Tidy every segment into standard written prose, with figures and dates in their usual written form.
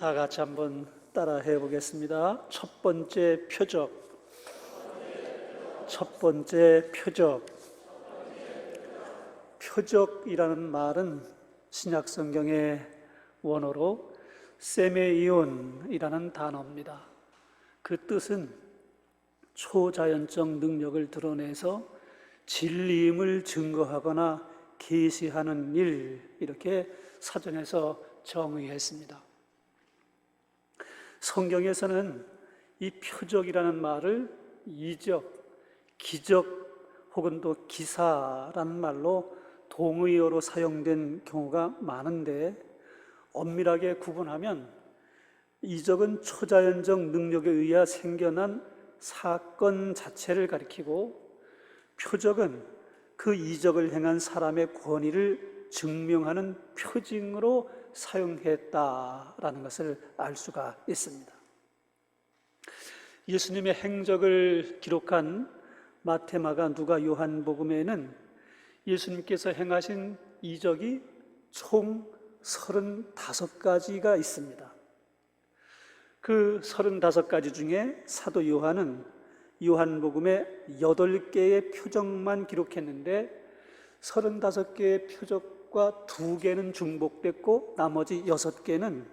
다 같이 한번 따라 해보겠습니다. 첫 번째 표적. 첫 번째 표적. 표적이라는 말은 신약 성경의 원어로 세메이온이라는 단어입니다. 그 뜻은 초자연적 능력을 드러내서 진리임을 증거하거나 계시하는 일, 이렇게 사전에서 정의했습니다. 성경에서는 이 표적이라는 말을 이적, 기적 혹은 또 기사라는 말로 동의어로 사용된 경우가 많은데, 엄밀하게 구분하면 이적은 초자연적 능력에 의해 생겨난 사건 자체를 가리키고, 표적은 그 이적을 행한 사람의 권위를 증명하는 표징으로 사용했다라는 것을 알 수가 있습니다. 예수님의 행적을 기록한 마태, 마가, 누가, 요한복음에는 예수님께서 행하신 이적이 총 35가지가 있습니다. 그 35가지 중에 사도 요한은 요한복음에 8개의 표적만 기록했는데 35개의 표적과 2개는 중복됐고 나머지 6개는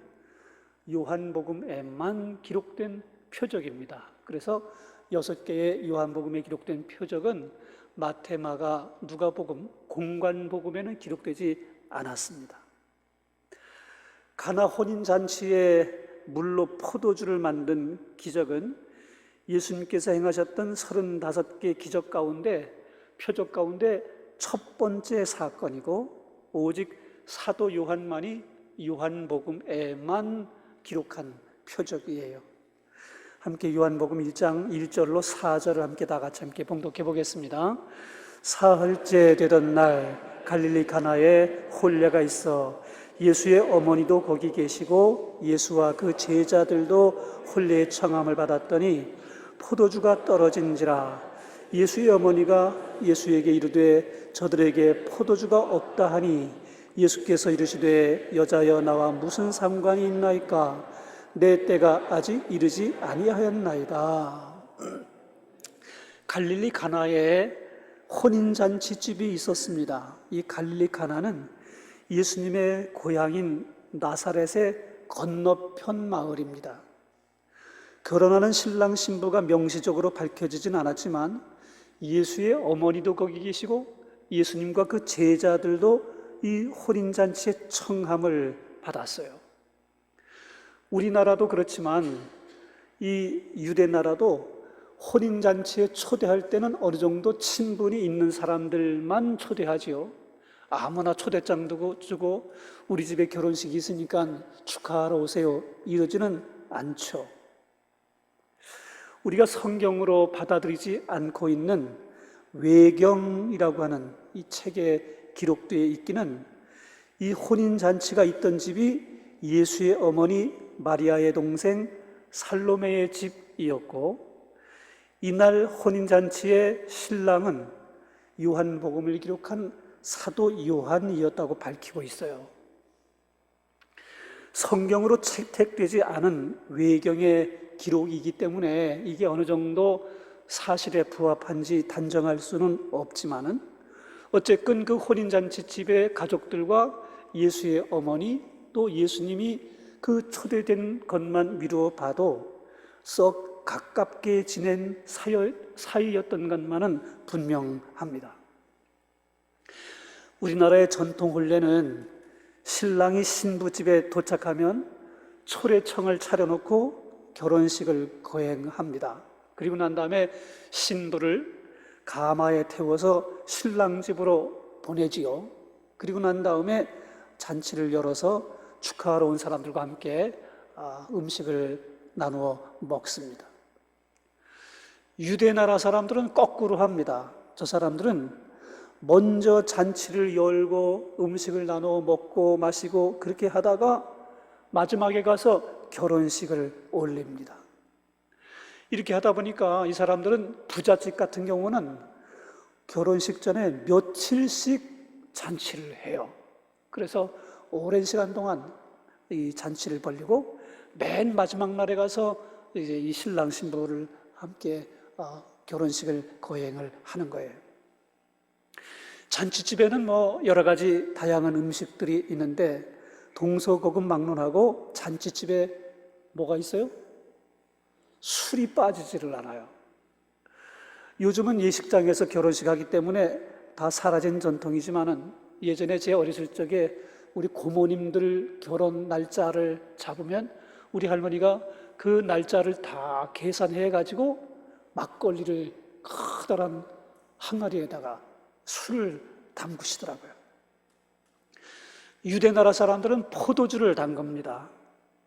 요한복음에만 기록된 표적입니다. 그래서 6개의 요한복음에 기록된 표적은 마태, 마가, 누가복음, 공관복음에는 기록되지 않았습니다. 가나 혼인잔치에 물로 포도주를 만든 기적은 예수님께서 행하셨던 35개 기적 가운데, 표적 가운데 첫 번째 사건이고, 오직 사도 요한만이 요한복음에만 기록한 표적이에요. 함께 요한복음 1장 1절로 4절을 함께 다 같이 함께 봉독해 보겠습니다. 사흘째 되던 날 갈릴리 가나에 혼례가 있어 예수의 어머니도 거기 계시고 예수와 그 제자들도 혼례의 청함을 받았더니 포도주가 떨어진지라. 예수의 어머니가 예수에게 이르되 저들에게 포도주가 없다 하니 예수께서 이르시되 여자여 나와 무슨 상관이 있나이까? 내 때가 아직 이르지 아니하였나이다. 갈릴리 가나에 혼인잔치집이 있었습니다. 이 갈릴리 가나는 예수님의 고향인 나사렛의 건너편 마을입니다. 결혼하는 신랑 신부가 명시적으로 밝혀지진 않았지만 예수의 어머니도 거기 계시고 예수님과 그 제자들도 이 혼인잔치의 청함을 받았어요. 우리나라도 그렇지만 이 유대 나라도 혼인잔치에 초대할 때는 어느 정도 친분이 있는 사람들만 초대하지요. 아무나 초대장 주고 우리 집에 결혼식이 있으니까 축하하러 오세요, 이러지는 않죠. 우리가 성경으로 받아들이지 않고 있는 외경이라고 하는 이 책에 기록되어 있기는 이 혼인잔치가 있던 집이 예수의 어머니 마리아의 동생 살로메의 집이었고, 이날 혼인잔치의 신랑은 요한복음을 기록한 사도 요한이었다고 밝히고 있어요. 성경으로 채택되지 않은 외경의 기록이기 때문에 이게 어느 정도 사실에 부합한지 단정할 수는 없지만은, 어쨌든 그 혼인잔치 집의 가족들과 예수의 어머니 또 예수님이 그 초대된 것만 미루어 봐도 썩 가깝게 지낸 사이였던 것만은 분명합니다. 우리나라의 전통 혼례는 신랑이 신부 집에 도착하면 초례청을 차려놓고 결혼식을 거행합니다. 그리고 난 다음에 신부를 가마에 태워서 신랑 집으로 보내지요. 그리고 난 다음에 잔치를 열어서 축하하러 온 사람들과 함께 음식을 나누어 먹습니다. 유대 나라 사람들은 거꾸로 합니다. 저 사람들은 먼저 잔치를 열고 음식을 나누어 먹고 마시고 그렇게 하다가 마지막에 가서 결혼식을 올립니다. 이렇게 하다 보니까 이 사람들은 부잣집 같은 경우는 결혼식 전에 며칠씩 잔치를 해요. 그래서 오랜 시간 동안 이 잔치를 벌리고 맨 마지막 날에 가서 이제 이 신랑 신부를 함께 결혼식을 거행을 하는 거예요. 잔치집에는 뭐 여러 가지 다양한 음식들이 있는데 동서고금막론하고 잔치집에 뭐가 있어요? 술이 빠지지를 않아요. 요즘은 예식장에서 결혼식 하기 때문에 다 사라진 전통이지만은 예전에 제 어렸을 적에 우리 고모님들 결혼 날짜를 잡으면 우리 할머니가 그 날짜를 다 계산해 가지고 막걸리를 커다란 항아리에다가 술을 담그시더라고요. 유대 나라 사람들은 포도주를 담급니다.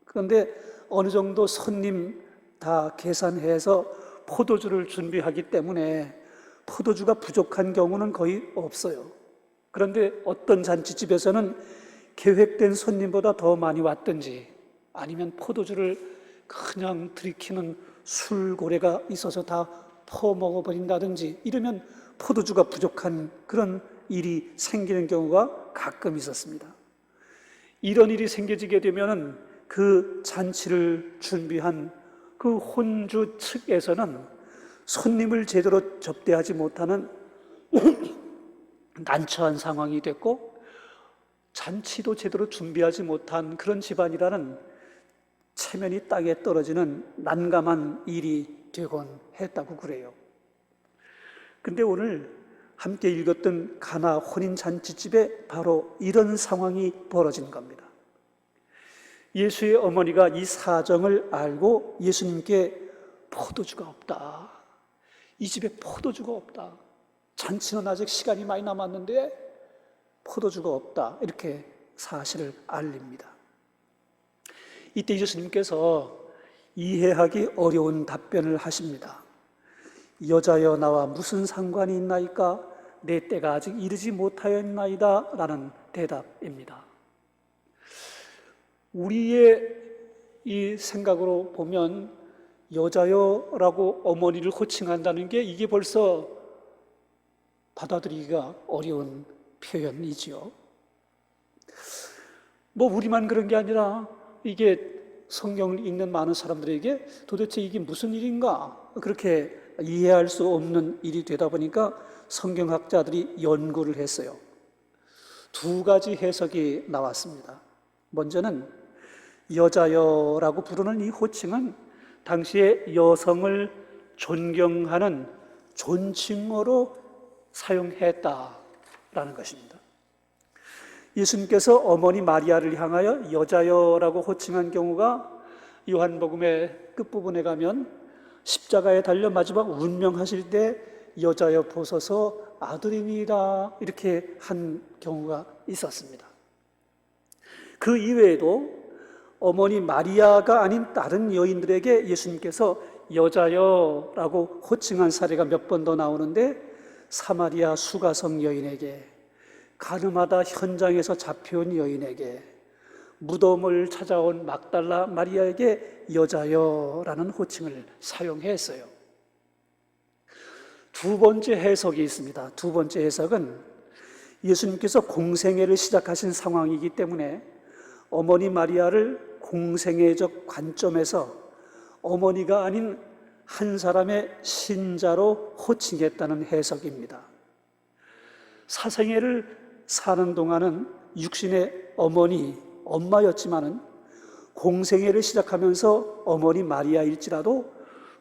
그런데 어느 정도 손님 다 계산해서 포도주를 준비하기 때문에 포도주가 부족한 경우는 거의 없어요. 그런데 어떤 잔치집에서는 계획된 손님보다 더 많이 왔든지 아니면 포도주를 그냥 들이키는 술고래가 있어서 다 퍼먹어버린다든지 이러면 포도주가 부족한 그런 일이 생기는 경우가 가끔 있었습니다. 이런 일이 생겨지게 되면 그 잔치를 준비한 그 혼주 측에서는 손님을 제대로 접대하지 못하는 난처한 상황이 됐고 잔치도 제대로 준비하지 못한 그런 집안이라는 체면이 땅에 떨어지는 난감한 일이 되곤 했다고 그래요. 근데 오늘 함께 읽었던 가나 혼인잔치집에 바로 이런 상황이 벌어진 겁니다. 예수의 어머니가 이 사정을 알고 예수님께 포도주가 없다. 이 집에 포도주가 없다. 잔치는 아직 시간이 많이 남았는데 포도주가 없다. 이렇게 사실을 알립니다. 이때 예수님께서 이해하기 어려운 답변을 하십니다. 여자여 나와 무슨 상관이 있나이까? 내 때가 아직 이르지 못하였나이다 라는 대답입니다. 우리의 이 생각으로 보면 여자여라고 어머니를 호칭한다는 게 이게 벌써 받아들이기가 어려운 표현이지요. 뭐 우리만 그런 게 아니라 이게 성경을 읽는 많은 사람들에게 도대체 이게 무슨 일인가 그렇게 이해할 수 없는 일이 되다 보니까 성경학자들이 연구를 했어요. 두 가지 해석이 나왔습니다. 먼저는 여자여라고 부르는 이 호칭은 당시에 여성을 존경하는 존칭어로 사용했다라는 것입니다. 예수님께서 어머니 마리아를 향하여 여자여라고 호칭한 경우가 요한복음의 끝부분에 가면 십자가에 달려 마지막 운명하실 때 여자여 보소서 아들이니이다 이렇게 한 경우가 있었습니다. 그 이외에도 어머니 마리아가 아닌 다른 여인들에게 예수님께서 여자여라고 호칭한 사례가 몇 번 더 나오는데 사마리아 수가성 여인에게, 가늠하다 현장에서 잡혀온 여인에게, 무덤을 찾아온 막달라 마리아에게 여자여라는 호칭을 사용했어요. 두 번째 해석이 있습니다. 두 번째 해석은 예수님께서 공생애를 시작하신 상황이기 때문에 어머니 마리아를 공생애적 관점에서 어머니가 아닌 한 사람의 신자로 호칭했다는 해석입니다. 사생애를 사는 동안은 육신의 어머니, 엄마였지만은 공생애를 시작하면서 어머니 마리아일지라도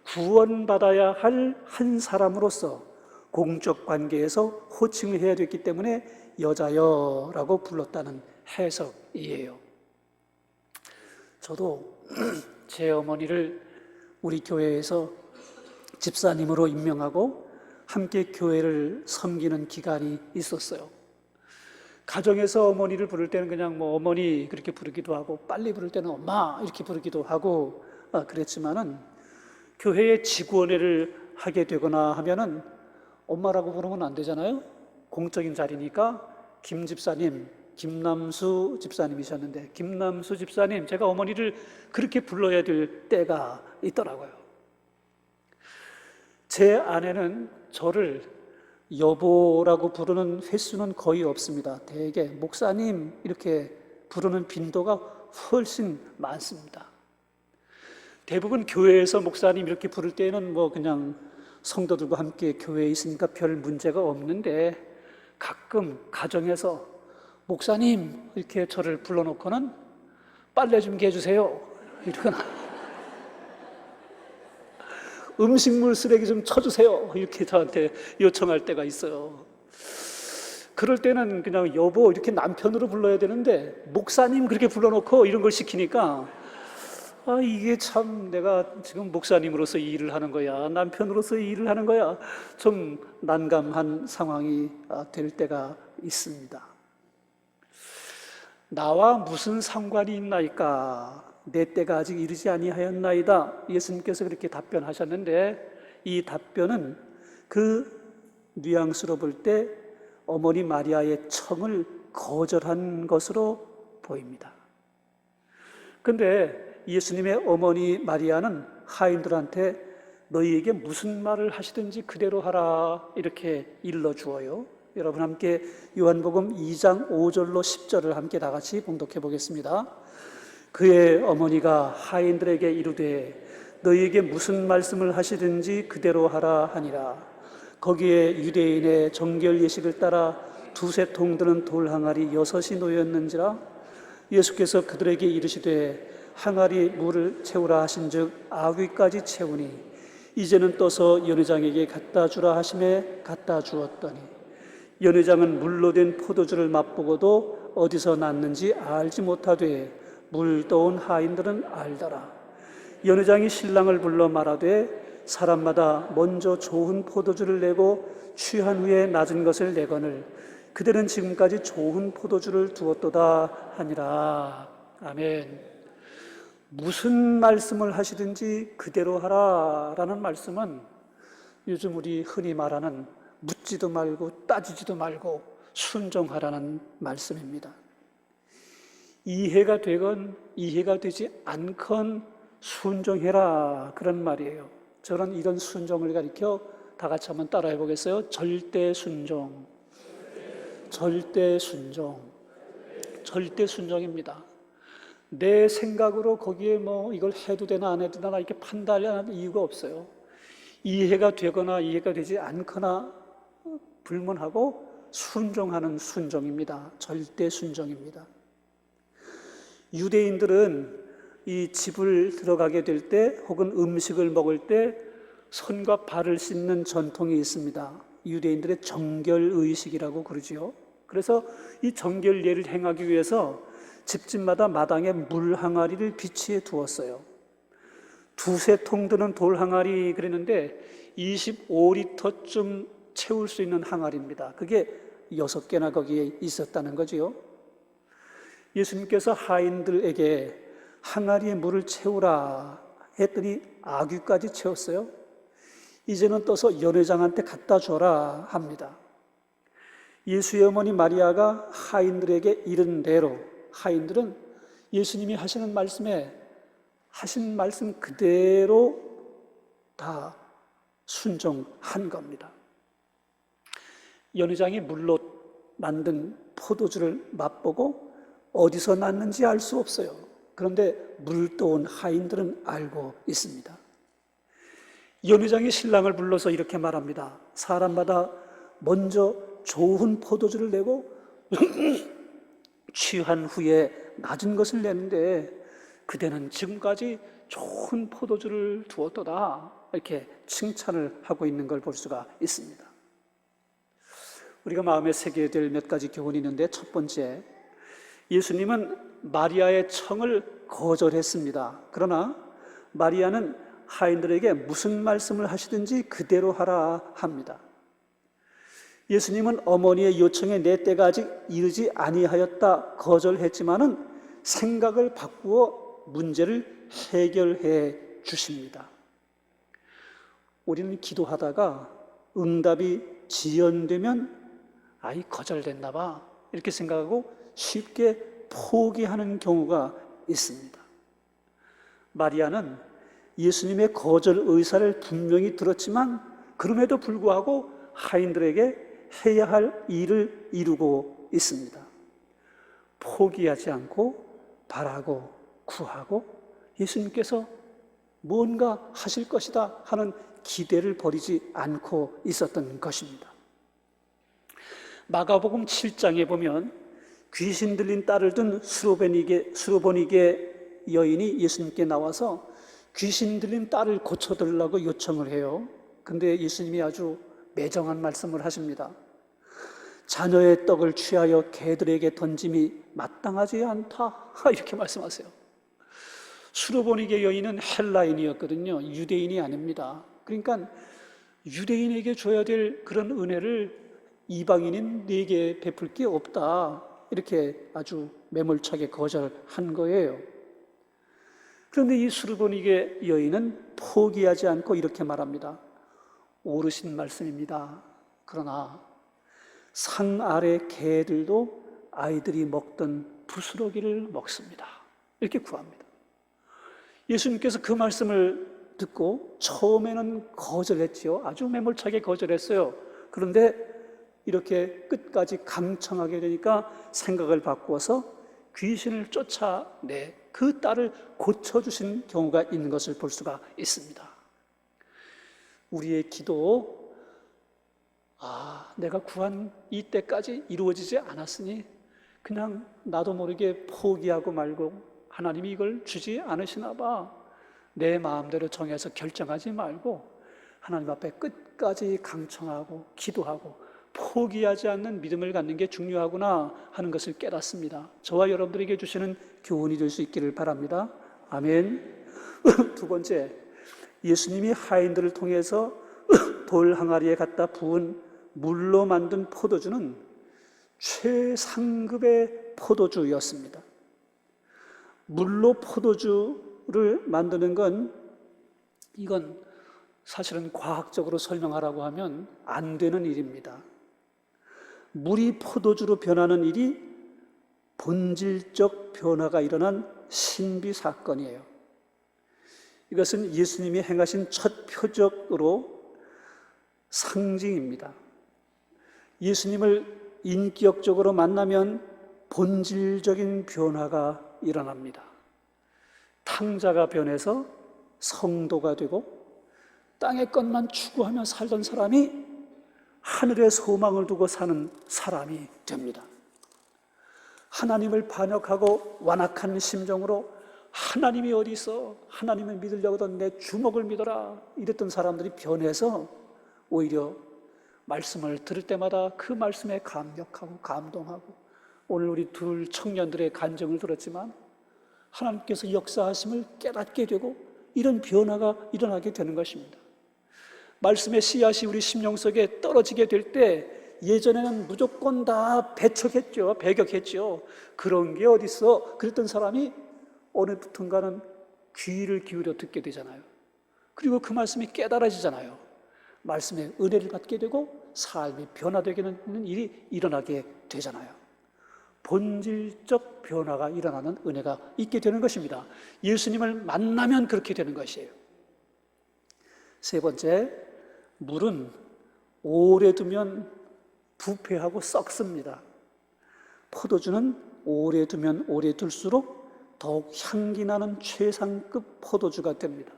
구원받아야 할 한 사람으로서 공적 관계에서 호칭을 해야 됐기 때문에 여자여라고 불렀다는 해석이에요. 저도 제 어머니를 우리 교회에서 집사님으로 임명하고 함께 교회를 섬기는 기간이 있었어요. 가정에서 어머니를 부를 때는 그냥 뭐 어머니 그렇게 부르기도 하고 빨리 부를 때는 엄마 이렇게 부르기도 하고 그랬지만은 교회에 직원회를 하게 되거나 하면은 엄마라고 부르면 안 되잖아요. 공적인 자리니까 김 집사님, 김남수 집사님이셨는데 김남수 집사님, 제가 어머니를 그렇게 불러야 될 때가 있더라고요. 제 아내는 저를 여보라고 부르는 횟수는 거의 없습니다. 대개 목사님 이렇게 부르는 빈도가 훨씬 많습니다. 대부분 교회에서 목사님 이렇게 부를 때는 뭐 그냥 성도들과 함께 교회에 있으니까 별 문제가 없는데, 가끔 가정에서 목사님 이렇게 저를 불러놓고는 빨래 좀 개주세요 이러거나 음식물 쓰레기 좀 쳐주세요 이렇게 저한테 요청할 때가 있어요. 그럴 때는 그냥 여보 이렇게 남편으로 불러야 되는데 목사님 그렇게 불러놓고 이런 걸 시키니까, 이게 참 내가 지금 목사님으로서 이 일을 하는 거야, 남편으로서 이 일을 하는 거야, 좀 난감한 상황이 될 때가 있습니다. 나와 무슨 상관이 있나이까? 내 때가 아직 이르지 아니하였나이다. 예수님께서 그렇게 답변하셨는데, 이 답변은 그 뉘앙스로 볼 때 어머니 마리아의 청을 거절한 것으로 보입니다. 근데 예수님의 어머니 마리아는 하인들한테 너희에게 무슨 말을 하시든지 그대로 하라 이렇게 일러주어요. 여러분 함께 요한복음 2장 5절로 10절을 함께 다 같이 봉독해 보겠습니다. 그의 어머니가 하인들에게 이르되 너희에게 무슨 말씀을 하시든지 그대로 하라 하니라. 거기에 유대인의 정결 예식을 따라 두세 통 드는 돌 항아리 6이 놓였는지라. 예수께서 그들에게 이르시되 항아리 물을 채우라 하신즉 아귀까지 채우니 이제는 떠서 연회장에게 갖다 주라 하심에 갖다 주었더니 연회장은 물로 된 포도주를 맛보고도 어디서 났는지 알지 못하되 물 떠온 하인들은 알더라. 연회장이 신랑을 불러 말하되 사람마다 먼저 좋은 포도주를 내고 취한 후에 낮은 것을 내거늘 그들은 지금까지 좋은 포도주를 두었도다 하니라. 아멘. 무슨 말씀을 하시든지 그대로 하라라는 말씀은 요즘 우리 흔히 말하는 묻지도 말고 따지지도 말고 순종하라는 말씀입니다. 이해가 되건 이해가 되지 않건 순종해라, 그런 말이에요. 저는 이런 순종을 가리켜 다 같이 한번 따라해 보겠어요? 절대 순종, 절대 순종, 절대 순종입니다. 내 생각으로 거기에 뭐 이걸 해도 되나 안 해도 되나 이렇게 판단하는 이유가 없어요. 이해가 되거나 이해가 되지 않거나 불문하고 순종하는 순종입니다. 절대 순종입니다. 유대인들은 이 집을 들어가게 될 때 혹은 음식을 먹을 때 손과 발을 씻는 전통이 있습니다. 유대인들의 정결의식이라고 그러지요. 그래서 이 정결예를 행하기 위해서 집집마다 마당에 물 항아리를 비치해 두었어요. 두세 통 드는 돌 항아리 그랬는데 25리터쯤 채울 수 있는 항아리입니다. 그게 6개나 거기에 있었다는 거지요. 예수님께서 하인들에게 항아리에 물을 채우라 했더니 아귀까지 채웠어요. 이제는 떠서 연회장한테 갖다 줘라 합니다. 예수의 어머니 마리아가 하인들에게 이른 대로 하인들은 예수님이 하시는 말씀에 하신 말씀 그대로 다 순종한 겁니다. 연회장이 물로 만든 포도주를 맛보고 어디서 났는지 알 수 없어요. 그런데 물 떠온 하인들은 알고 있습니다. 연회장이 신랑을 불러서 이렇게 말합니다. 사람마다 먼저 좋은 포도주를 내고 취한 후에 낮은 것을 내는데 그대는 지금까지 좋은 포도주를 두었도다, 이렇게 칭찬을 하고 있는 걸 볼 수가 있습니다. 우리가 마음에 새겨야 될 몇 가지 교훈이 있는데, 첫 번째, 예수님은 마리아의 청을 거절했습니다. 그러나 마리아는 하인들에게 무슨 말씀을 하시든지 그대로 하라 합니다. 예수님은 어머니의 요청에 내 때가 아직 이르지 아니하였다 거절했지만은 생각을 바꾸어 문제를 해결해 주십니다. 우리는 기도하다가 응답이 지연되면 거절됐나 봐 이렇게 생각하고 쉽게 포기하는 경우가 있습니다. 마리아는 예수님의 거절 의사를 분명히 들었지만 그럼에도 불구하고 하인들에게 해야 할 일을 이루고 있습니다. 포기하지 않고 바라고 구하고 예수님께서 뭔가 하실 것이다 하는 기대를 버리지 않고 있었던 것입니다. 마가복음 7장에 보면 귀신 들린 딸을 둔 수로보니게 여인이 예수님께 나와서 귀신 들린 딸을 고쳐달라고 요청을 해요. 근데 예수님이 아주 매정한 말씀을 하십니다. 자녀의 떡을 취하여 개들에게 던짐이 마땅하지 않다, 이렇게 말씀하세요. 수로보니게 여인은 헬라인이었거든요. 유대인이 아닙니다. 그러니까 유대인에게 줘야 될 그런 은혜를 이방인인 네게 베풀 게 없다, 이렇게 아주 매몰차게 거절한 거예요. 그런데 이 수르보니게 여인은 포기하지 않고 이렇게 말합니다. 옳으신 말씀입니다. 그러나 산 아래 개들도 아이들이 먹던 부스러기를 먹습니다, 이렇게 구합니다. 예수님께서 그 말씀을 듣고 처음에는 거절했지요. 아주 매몰차게 거절했어요. 그런데 이렇게 끝까지 강청하게 되니까 생각을 바꾸어서 귀신을 쫓아내 그 딸을 고쳐주신 경우가 있는 것을 볼 수가 있습니다. 우리의 기도, 내가 구한 이때까지 이루어지지 않았으니 그냥 나도 모르게 포기하고 말고 하나님이 이걸 주지 않으시나 봐, 내 마음대로 정해서 결정하지 말고 하나님 앞에 끝까지 강청하고 기도하고 포기하지 않는 믿음을 갖는 게 중요하구나 하는 것을 깨닫습니다. 저와 여러분들에게 주시는 교훈이 될 수 있기를 바랍니다. 아멘. 두 번째, 예수님이 하인들을 통해서 돌 항아리에 갖다 부은 물로 만든 포도주는 최상급의 포도주였습니다. 물로 포도주를 만드는 건, 이건 사실은 과학적으로 설명하라고 하면 안 되는 일입니다. 물이 포도주로 변하는 일이 본질적 변화가 일어난 신비 사건이에요. 이것은 예수님이 행하신 첫 표적으로 상징입니다. 예수님을 인격적으로 만나면 본질적인 변화가 일어납니다. 탕자가 변해서 성도가 되고 땅의 것만 추구하며 살던 사람이 하늘의 소망을 두고 사는 사람이 됩니다. 하나님을 반역하고 완악한 심정으로 하나님이 어디 있어? 하나님을 믿으려고 하던 내 주먹을 믿어라, 이랬던 사람들이 변해서 오히려 말씀을 들을 때마다 그 말씀에 감격하고 감동하고, 오늘 우리 둘 청년들의 간증을 들었지만 하나님께서 역사하심을 깨닫게 되고 이런 변화가 일어나게 되는 것입니다. 말씀의 씨앗이 우리 심령 속에 떨어지게 될 때 예전에는 무조건 다 배척했죠. 배격했죠. 그런 게 어딨어? 그랬던 사람이 어느 튼가는 귀를 기울여 듣게 되잖아요. 그리고 그 말씀이 깨달아지잖아요. 말씀의 은혜를 받게 되고 삶이 변화되게 되는 일이 일어나게 되잖아요. 본질적 변화가 일어나는 은혜가 있게 되는 것입니다. 예수님을 만나면 그렇게 되는 것이에요. 세 번째, 물은 오래 두면 부패하고 썩습니다. 포도주는 오래 두면 오래 둘수록 더욱 향기 나는 최상급 포도주가 됩니다.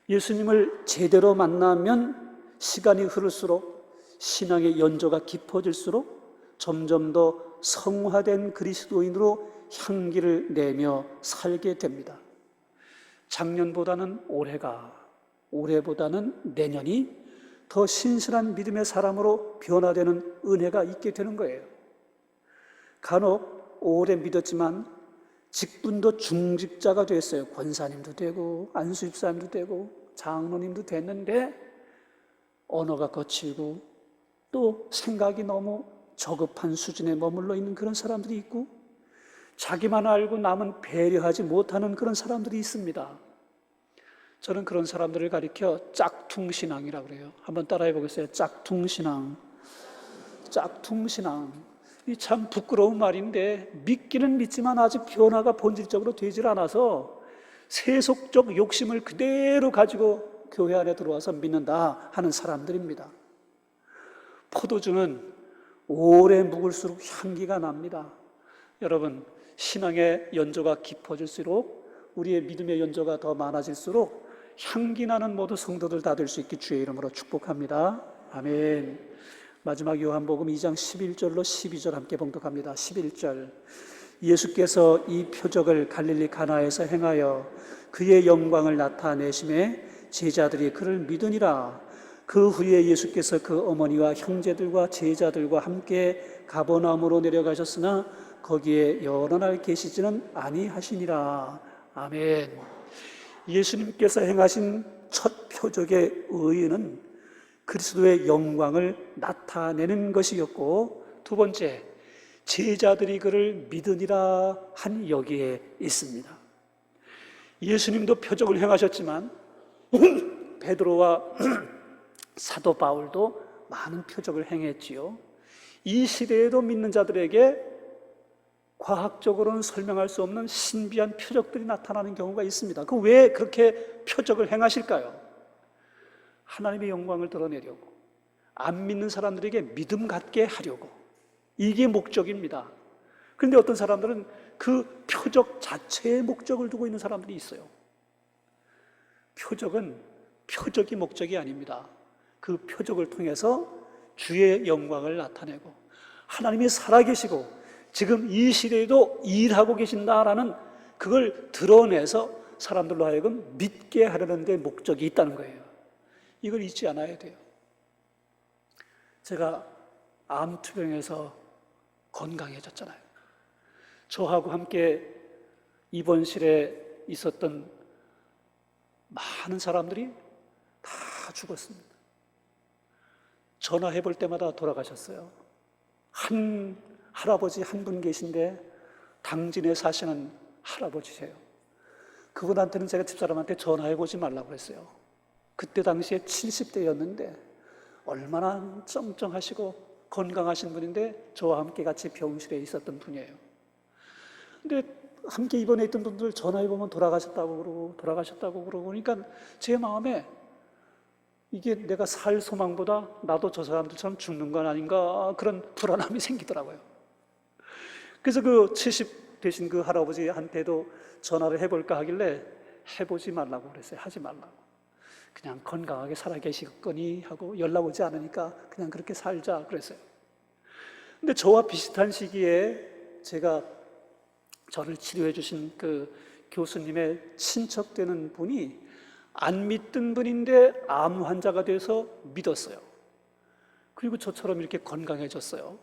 예수님을 제대로 만나면 시간이 흐를수록 신앙의 연조가 깊어질수록 점점 더 성화된 그리스도인으로 향기를 내며 살게 됩니다. 작년보다는 올해보다는 내년이 더 신실한 믿음의 사람으로 변화되는 은혜가 있게 되는 거예요. 간혹 오래 믿었지만 직분도 중직자가 됐어요. 권사님도 되고 안수집사님도 되고 장로님도 됐는데 언어가 거칠고 또 생각이 너무 저급한 수준에 머물러 있는 그런 사람들이 있고, 자기만 알고 남은 배려하지 못하는 그런 사람들이 있습니다. 저는 그런 사람들을 가리켜 짝퉁신앙이라고 그래요. 한번 따라해 보겠어요. 짝퉁신앙. 짝퉁신앙. 이 참 부끄러운 말인데 믿기는 믿지만 아직 변화가 본질적으로 되질 않아서 세속적 욕심을 그대로 가지고 교회 안에 들어와서 믿는다 하는 사람들입니다. 포도주는 오래 묵을수록 향기가 납니다. 여러분, 신앙의 연조가 깊어질수록 우리의 믿음의 연조가 더 많아질수록 향기 나는 모두 성도들 다 될 수 있게 주의 이름으로 축복합니다. 아멘. 마지막 요한복음 2장 11절로 12절 함께 봉독합니다. 11절. 예수께서 이 표적을 갈릴리 가나에서 행하여 그의 영광을 나타내심에 제자들이 그를 믿으니라. 그 후에 예수께서 그 어머니와 형제들과 제자들과 함께 가버나움으로 내려가셨으나 거기에 여러 날 계시지는 아니하시니라. 아멘. 예수님께서 행하신 첫 표적의 의의는 그리스도의 영광을 나타내는 것이었고, 두 번째, 제자들이 그를 믿으니라 한 여기에 있습니다. 예수님도 표적을 행하셨지만 베드로와 사도 바울도 많은 표적을 행했지요. 이 시대에도 믿는 자들에게 과학적으로는 설명할 수 없는 신비한 표적들이 나타나는 경우가 있습니다. 그 왜 그렇게 표적을 행하실까요? 하나님의 영광을 드러내려고, 안 믿는 사람들에게 믿음 갖게 하려고, 이게 목적입니다. 그런데 어떤 사람들은 그 표적 자체의 목적을 두고 있는 사람들이 있어요. 표적은 표적이 목적이 아닙니다. 그 표적을 통해서 주의 영광을 나타내고 하나님이 살아계시고 지금 이 시대에도 일하고 계신다라는 그걸 드러내서 사람들로 하여금 믿게 하려는 데 목적이 있다는 거예요. 이걸 잊지 않아야 돼요. 제가 암투병에서 건강해졌잖아요. 저하고 함께 입원실에 있었던 많은 사람들이 다 죽었습니다. 전화해 볼 때마다 돌아가셨어요. 한 할아버지 한 분 계신데 당진에 사시는 할아버지세요. 그분한테는 제가 집사람한테 전화해 보지 말라고 그랬어요. 그때 당시에 70대였는데 얼마나 쩡쩡하시고 건강하신 분인데 저와 함께 같이 병실에 있었던 분이에요. 근데 함께 입원해 있던 분들 전화해 보면 돌아가셨다고 그러고 그러니까 제 마음에 이게 내가 살 소망보다 나도 저 사람들처럼 죽는 건 아닌가 그런 불안함이 생기더라고요. 그래서 그 70 되신 그 할아버지한테도 전화를 해볼까 하길래 해보지 말라고 그랬어요. 하지 말라고. 그냥 건강하게 살아계시겠거니 하고 연락 오지 않으니까 그냥 그렇게 살자 그랬어요. 근데 저와 비슷한 시기에 제가 저를 치료해 주신 그 교수님의 친척되는 분이 안 믿던 분인데 암 환자가 돼서 믿었어요. 그리고 저처럼 이렇게 건강해졌어요.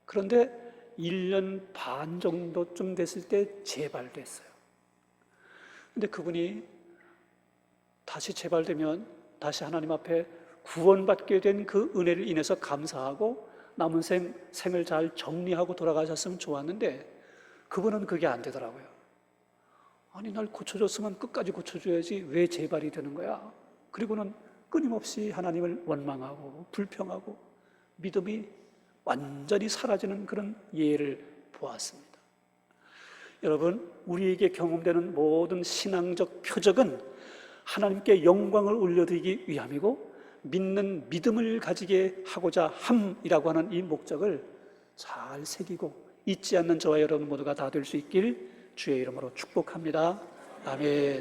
그런데 1년 반 정도쯤 됐을 때 재발됐어요. 근데 그분이 다시 재발되면 다시 하나님 앞에 구원받게 된 그 은혜를 인해서 감사하고 남은 생을 잘 정리하고 돌아가셨으면 좋았는데 그분은 그게 안 되더라고요. 아니 날 고쳐줬으면 끝까지 고쳐줘야지 왜 재발이 되는 거야? 그리고는 끊임없이 하나님을 원망하고 불평하고 믿음이 완전히 사라지는 그런 예를 보았습니다. 여러분, 우리에게 경험되는 모든 신앙적 표적은 하나님께 영광을 올려드리기 위함이고 믿는 믿음을 가지게 하고자 함이라고 하는 이 목적을 잘 새기고 잊지 않는 저와 여러분 모두가 다 될 수 있길 주의 이름으로 축복합니다. 아멘.